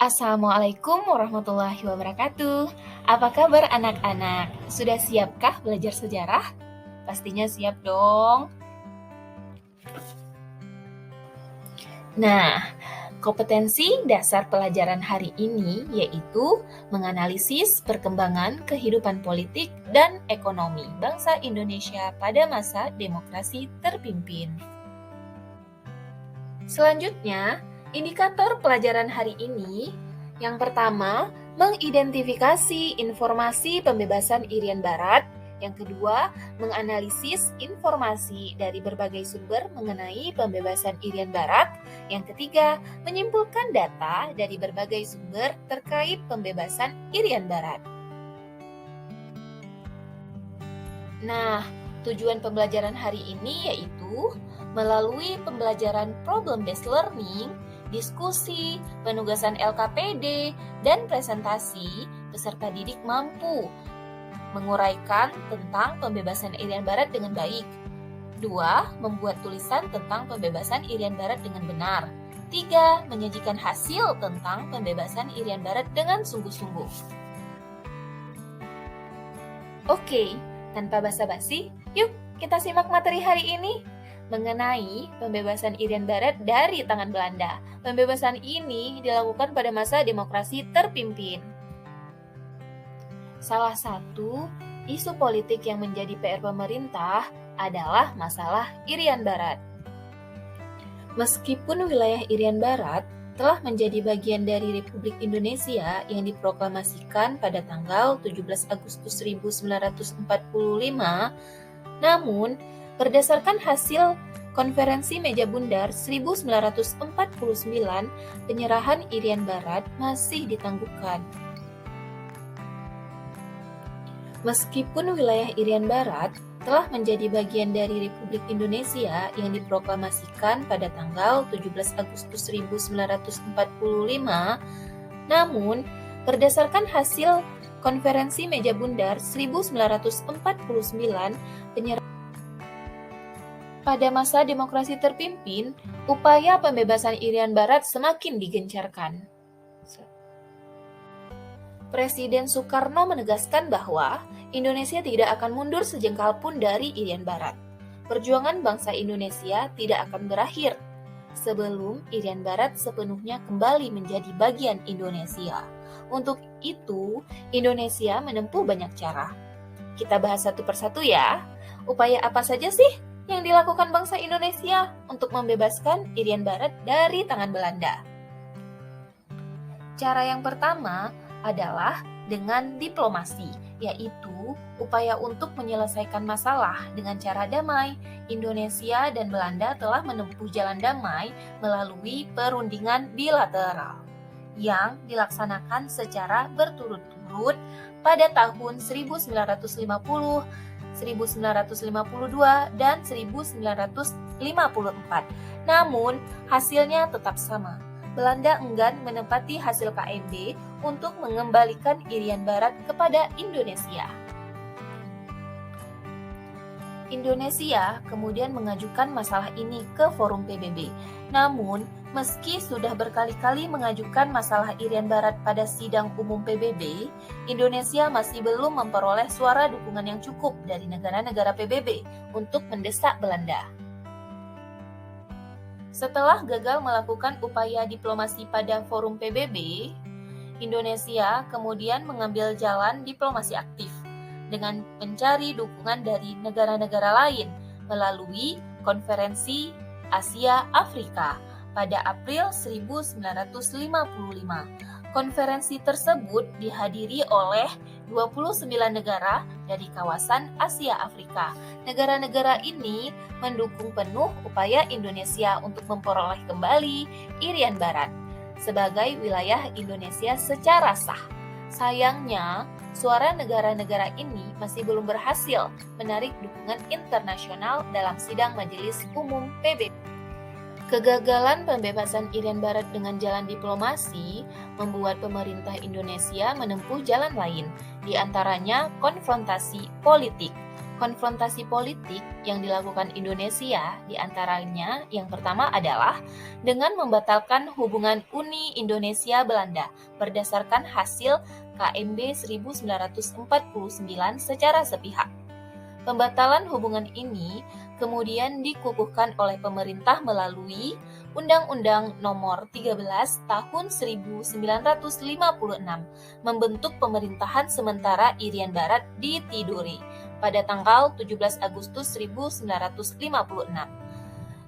Assalamualaikum warahmatullahi wabarakatuh. Apa kabar anak-anak? Sudah siapkah belajar sejarah? Pastinya siap dong. Nah, kompetensi dasar pelajaran hari ini yaitu menganalisis perkembangan kehidupan politik dan ekonomi bangsa Indonesia pada masa demokrasi terpimpin. Selanjutnya, indikator pelajaran hari ini yang pertama, mengidentifikasi informasi pembebasan Irian Barat. Yang kedua, menganalisis informasi dari berbagai sumber mengenai pembebasan Irian Barat. Yang ketiga, menyimpulkan data dari berbagai sumber terkait pembebasan Irian Barat. Nah, tujuan pembelajaran hari ini yaitu melalui pembelajaran problem-based learning, diskusi, penugasan LKPD, dan presentasi, peserta didik mampu menguraikan tentang pembebasan Irian Barat dengan baik. 2. Membuat tulisan tentang pembebasan Irian Barat dengan benar. 3. Menyajikan hasil tentang pembebasan Irian Barat dengan sungguh-sungguh. Oke, tanpa basa-basi, yuk kita simak materi hari ini mengenai pembebasan Irian Barat dari tangan Belanda. Pembebasan ini dilakukan pada masa demokrasi terpimpin. Salah satu isu politik yang menjadi PR pemerintah adalah masalah Irian Barat. Meskipun wilayah Irian Barat telah menjadi bagian dari Republik Indonesia yang diproklamasikan pada tanggal 17 Agustus 1945, namun berdasarkan hasil Konferensi Meja Bundar 1949, penyerahan Irian Barat masih ditangguhkan. Meskipun wilayah Irian Barat telah menjadi bagian dari Republik Indonesia yang diproklamasikan pada tanggal 17 Agustus 1945, namun berdasarkan hasil Konferensi Meja Bundar 1949, penyerahan pada masa demokrasi terpimpin, upaya pembebasan Irian Barat semakin digencarkan. Presiden Soekarno menegaskan bahwa Indonesia tidak akan mundur sejengkal pun dari Irian Barat. Perjuangan bangsa Indonesia tidak akan berakhir sebelum Irian Barat sepenuhnya kembali menjadi bagian Indonesia. Untuk itu, Indonesia menempuh banyak cara. Kita bahas satu persatu ya. Upaya apa saja sih yang dilakukan bangsa Indonesia untuk membebaskan Irian Barat dari tangan Belanda? Cara yang pertama adalah dengan diplomasi, yaitu upaya untuk menyelesaikan masalah dengan cara damai. Indonesia dan Belanda telah menempuh jalan damai melalui perundingan bilateral yang dilaksanakan secara berturut-turut pada tahun 1950, 1952, dan 1954. Namun, hasilnya tetap sama. Belanda enggan menepati hasil KMB untuk mengembalikan Irian Barat kepada Indonesia. Indonesia kemudian mengajukan masalah ini ke Forum PBB. Namun, meski sudah berkali-kali mengajukan masalah Irian Barat pada sidang umum PBB, Indonesia masih belum memperoleh suara dukungan yang cukup dari negara-negara PBB untuk mendesak Belanda. Setelah gagal melakukan upaya diplomasi pada Forum PBB, Indonesia kemudian mengambil jalan diplomasi aktif dengan mencari dukungan dari negara-negara lain melalui Konferensi Asia Afrika pada April 1955. Konferensi tersebut dihadiri oleh 29 negara dari kawasan Asia Afrika. Negara-negara ini mendukung penuh upaya Indonesia untuk memperoleh kembali Irian Barat sebagai wilayah Indonesia secara sah. Sayangnya, suara negara-negara ini masih belum berhasil menarik dukungan internasional dalam sidang Majelis Umum PBB. Kegagalan pembebasan Irian Barat dengan jalan diplomasi membuat pemerintah Indonesia menempuh jalan lain, di antaranya konfrontasi politik. Konfrontasi politik yang dilakukan Indonesia diantaranya yang pertama adalah dengan membatalkan hubungan Uni Indonesia-Belanda berdasarkan hasil KMB 1949 secara sepihak. Pembatalan hubungan ini kemudian dikukuhkan oleh pemerintah melalui Undang-Undang Nomor 13 Tahun 1956 membentuk pemerintahan sementara Irian Barat di Tidore pada tanggal 17 Agustus 1956,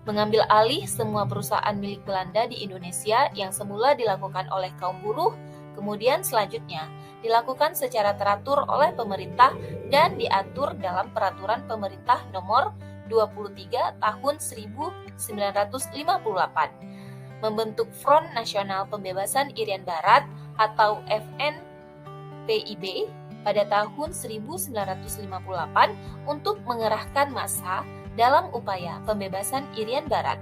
mengambil alih semua perusahaan milik Belanda di Indonesia yang semula dilakukan oleh kaum buruh, kemudian selanjutnya dilakukan secara teratur oleh pemerintah dan diatur dalam Peraturan Pemerintah Nomor 23 Tahun 1958, membentuk Front Nasional Pembebasan Irian Barat atau FNPIB pada tahun 1958 untuk mengerahkan massa dalam upaya pembebasan Irian Barat.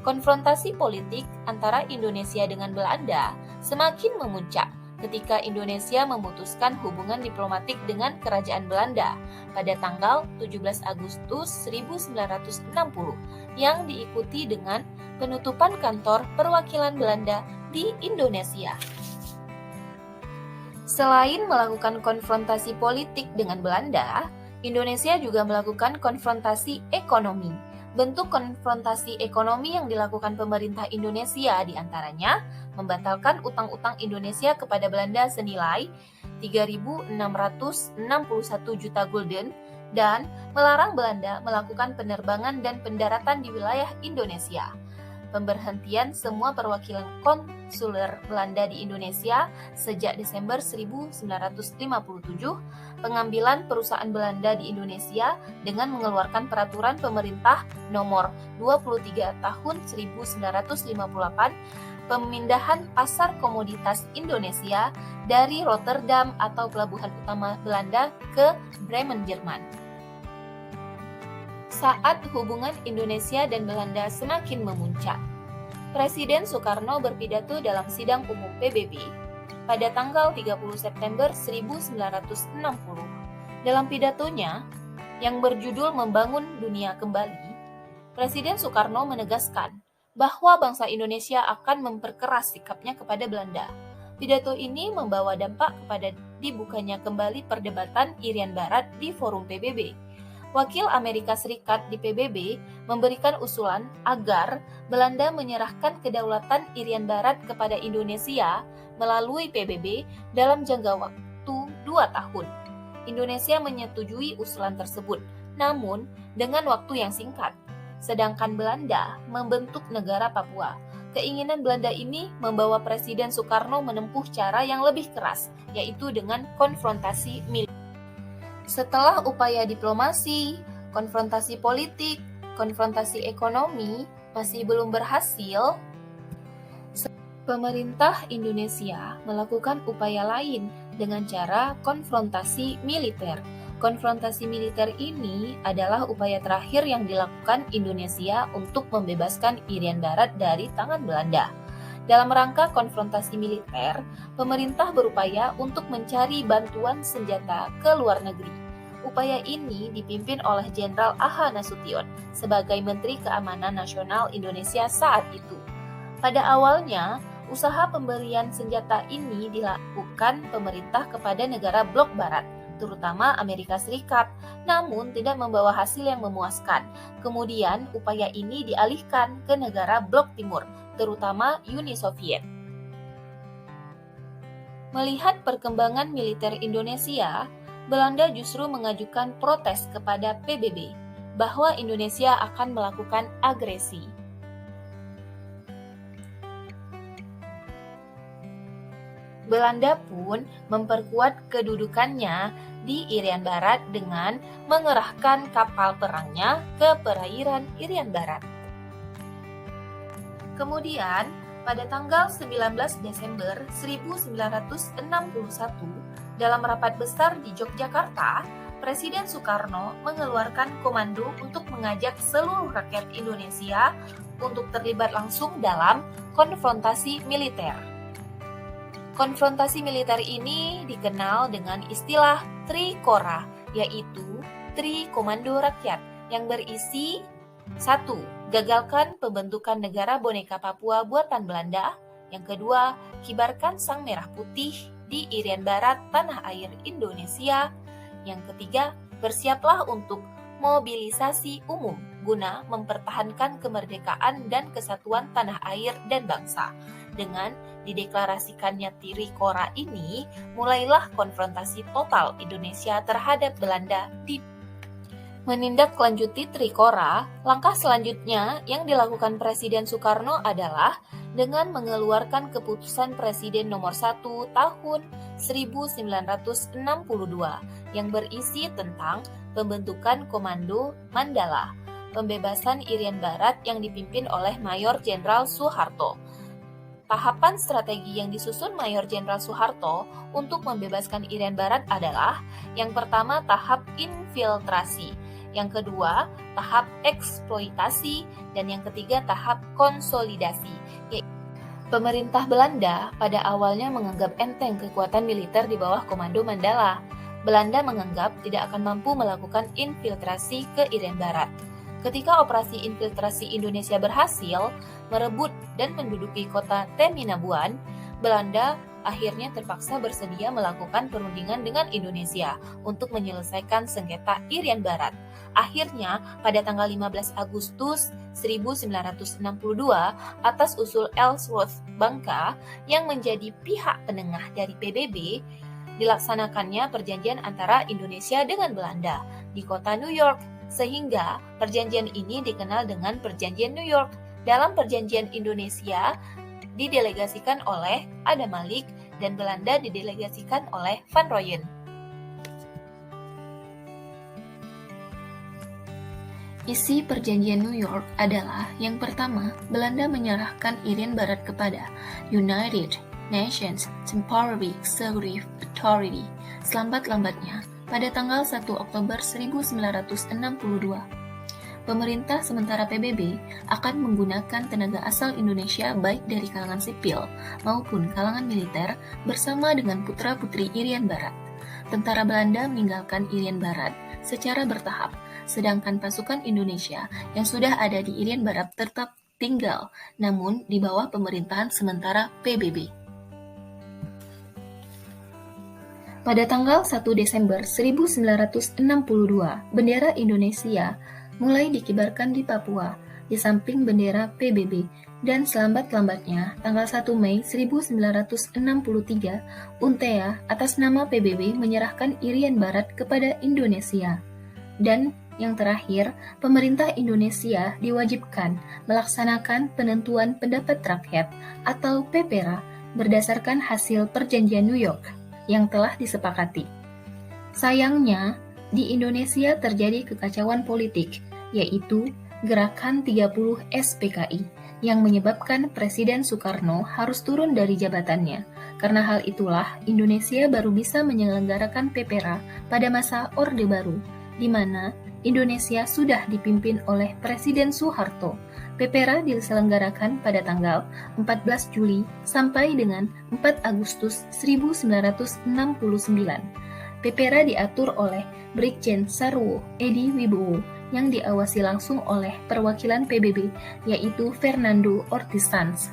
Konfrontasi politik antara Indonesia dengan Belanda semakin memuncak ketika Indonesia memutuskan hubungan diplomatik dengan Kerajaan Belanda pada tanggal 17 Agustus 1960 yang diikuti dengan penutupan kantor perwakilan Belanda di Indonesia. Selain melakukan konfrontasi politik dengan Belanda, Indonesia juga melakukan konfrontasi ekonomi. Bentuk konfrontasi ekonomi yang dilakukan pemerintah Indonesia diantaranya membatalkan utang-utang Indonesia kepada Belanda senilai 3.661 juta gulden dan melarang Belanda melakukan penerbangan dan pendaratan di wilayah Indonesia. Pemberhentian semua perwakilan konsuler Belanda di Indonesia sejak Desember 1957, pengambilan perusahaan Belanda di Indonesia dengan mengeluarkan peraturan pemerintah nomor 23 tahun 1958, pemindahan pasar komoditas Indonesia dari Rotterdam atau pelabuhan utama Belanda ke Bremen, Jerman. Saat hubungan Indonesia dan Belanda semakin memuncak, Presiden Soekarno berpidato dalam sidang umum PBB pada tanggal 30 September 1960. Dalam pidatonya, yang berjudul Membangun Dunia Kembali, Presiden Soekarno menegaskan bahwa bangsa Indonesia akan memperkeras sikapnya kepada Belanda. Pidato ini membawa dampak kepada dibukanya kembali perdebatan Irian Barat di forum PBB. Wakil Amerika Serikat di PBB memberikan usulan agar Belanda menyerahkan kedaulatan Irian Barat kepada Indonesia melalui PBB dalam jangka waktu 2 tahun. Indonesia menyetujui usulan tersebut, namun dengan waktu yang singkat. Sedangkan Belanda membentuk negara Papua. Keinginan Belanda ini membawa Presiden Soekarno menempuh cara yang lebih keras, yaitu dengan konfrontasi militer. Setelah upaya diplomasi, konfrontasi politik, konfrontasi ekonomi masih belum berhasil, pemerintah Indonesia melakukan upaya lain dengan cara konfrontasi militer. Konfrontasi militer ini adalah upaya terakhir yang dilakukan Indonesia untuk membebaskan Irian Barat dari tangan Belanda. Dalam rangka konfrontasi militer, pemerintah berupaya untuk mencari bantuan senjata ke luar negeri. Upaya ini dipimpin oleh Jenderal A.H. Nasution sebagai Menteri Keamanan Nasional Indonesia saat itu. Pada awalnya, usaha pemberian senjata ini dilakukan pemerintah kepada negara blok barat, terutama Amerika Serikat, namun tidak membawa hasil yang memuaskan. Kemudian, upaya ini dialihkan ke negara blok timur, terutama Uni Soviet. Melihat perkembangan militer Indonesia, Belanda justru mengajukan protes kepada PBB bahwa Indonesia akan melakukan agresi. Belanda pun memperkuat kedudukannya di Irian Barat dengan mengerahkan kapal perangnya ke perairan Irian Barat. Kemudian, pada tanggal 19 Desember 1961, dalam rapat besar di Yogyakarta, Presiden Soekarno mengeluarkan komando untuk mengajak seluruh rakyat Indonesia untuk terlibat langsung dalam konfrontasi militer. Konfrontasi militer ini dikenal dengan istilah Trikora, yaitu Tri Komando Rakyat yang berisi 1. Gagalkan pembentukan negara boneka Papua buatan Belanda. Yang kedua, kibarkan sang merah putih di Irian Barat, tanah air Indonesia. Yang ketiga, bersiaplah untuk mobilisasi umum guna mempertahankan kemerdekaan dan kesatuan tanah air dan bangsa. Dengan dideklarasikannya Trikora ini, mulailah konfrontasi total Indonesia terhadap Belanda di menindaklanjuti Trikora. Langkah selanjutnya yang dilakukan Presiden Soekarno adalah dengan mengeluarkan keputusan Presiden nomor 1 tahun 1962 yang berisi tentang pembentukan Komando Mandala, pembebasan Irian Barat yang dipimpin oleh Mayor Jenderal Soeharto. Tahapan strategi yang disusun Mayor Jenderal Soeharto untuk membebaskan Irian Barat adalah: yang pertama, tahap infiltrasi, yang kedua, tahap eksploitasi, dan yang ketiga, tahap konsolidasi. Pemerintah Belanda pada awalnya menganggap enteng kekuatan militer di bawah komando Mandala. Belanda menganggap tidak akan mampu melakukan infiltrasi ke Irian Barat. Ketika operasi infiltrasi Indonesia berhasil merebut dan menduduki kota Teminabuan, Belanda akhirnya terpaksa bersedia melakukan perundingan dengan Indonesia untuk menyelesaikan sengketa Irian Barat. Akhirnya, pada tanggal 15 Agustus 1962, atas usul Ellsworth Bangka yang menjadi pihak penengah dari PBB, dilaksanakannya perjanjian antara Indonesia dengan Belanda di kota New York, sehingga perjanjian ini dikenal dengan Perjanjian New York. Dalam perjanjian, Indonesia didelegasikan oleh Adam Malik dan Belanda didelegasikan oleh Van Rooyen. Isi perjanjian New York adalah: yang pertama, Belanda menyerahkan Irian Barat kepada United Nations Temporary Executive Authority selambat-lambatnya pada tanggal 1 Oktober 1962. Pemerintah sementara PBB akan menggunakan tenaga asal Indonesia baik dari kalangan sipil maupun kalangan militer bersama dengan putra-putri Irian Barat. Tentara Belanda meninggalkan Irian Barat secara bertahap, sedangkan pasukan Indonesia yang sudah ada di Irian Barat tetap tinggal, namun di bawah pemerintahan sementara PBB. Pada tanggal 1 Desember 1962, bendera Indonesia mulai dikibarkan di Papua, di samping bendera PBB, dan selambat-lambatnya, tanggal 1 Mei 1963, UNTEA atas nama PBB menyerahkan Irian Barat kepada Indonesia. Dan yang terakhir, pemerintah Indonesia diwajibkan melaksanakan penentuan pendapat rakyat atau PPRA berdasarkan hasil perjanjian New York yang telah disepakati. Sayangnya, di Indonesia terjadi kekacauan politik, yaitu Gerakan 30 SPKI, yang menyebabkan Presiden Soekarno harus turun dari jabatannya. Karena hal itulah, Indonesia baru bisa menyelenggarakan PPRA pada masa Orde Baru, di mana Indonesia sudah dipimpin oleh Presiden Soeharto. PPRA diselenggarakan pada tanggal 14 Juli sampai dengan 4 Agustus 1969. PPRA diatur oleh Brigjen Sarwo Edi Wibowo yang diawasi langsung oleh perwakilan PBB, yaitu Fernando Ortiz Sanz.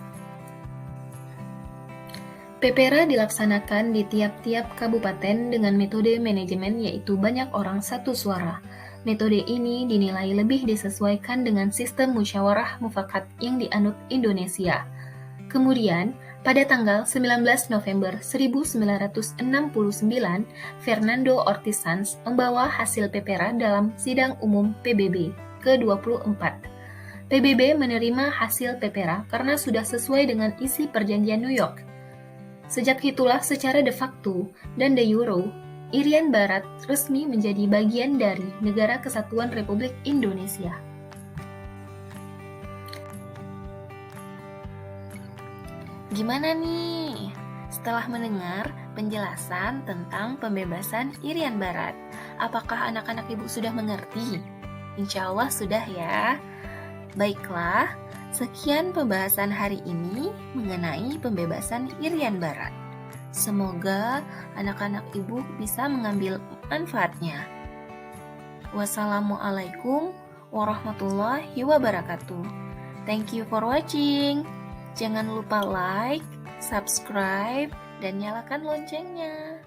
PPRA dilaksanakan di tiap-tiap kabupaten dengan metode manajemen, yaitu banyak orang satu suara. Metode ini dinilai lebih disesuaikan dengan sistem musyawarah mufakat yang dianut Indonesia. Kemudian, pada tanggal 19 November 1969, Fernando Ortiz Sanz membawa hasil PPRA dalam sidang umum PBB ke-24. PBB menerima hasil PPRA karena sudah sesuai dengan isi perjanjian New York. Sejak itulah secara de facto dan de jure, Irian Barat resmi menjadi bagian dari Negara Kesatuan Republik Indonesia. Gimana nih? Setelah mendengar penjelasan tentang pembebasan Irian Barat, apakah anak-anak ibu sudah mengerti? Insya Allah sudah ya. Baiklah, sekian pembahasan hari ini mengenai pembebasan Irian Barat. Semoga anak-anak ibu bisa mengambil manfaatnya. Wassalamualaikum warahmatullahi wabarakatuh. Thank you for watching. Jangan lupa like, subscribe, dan nyalakan loncengnya.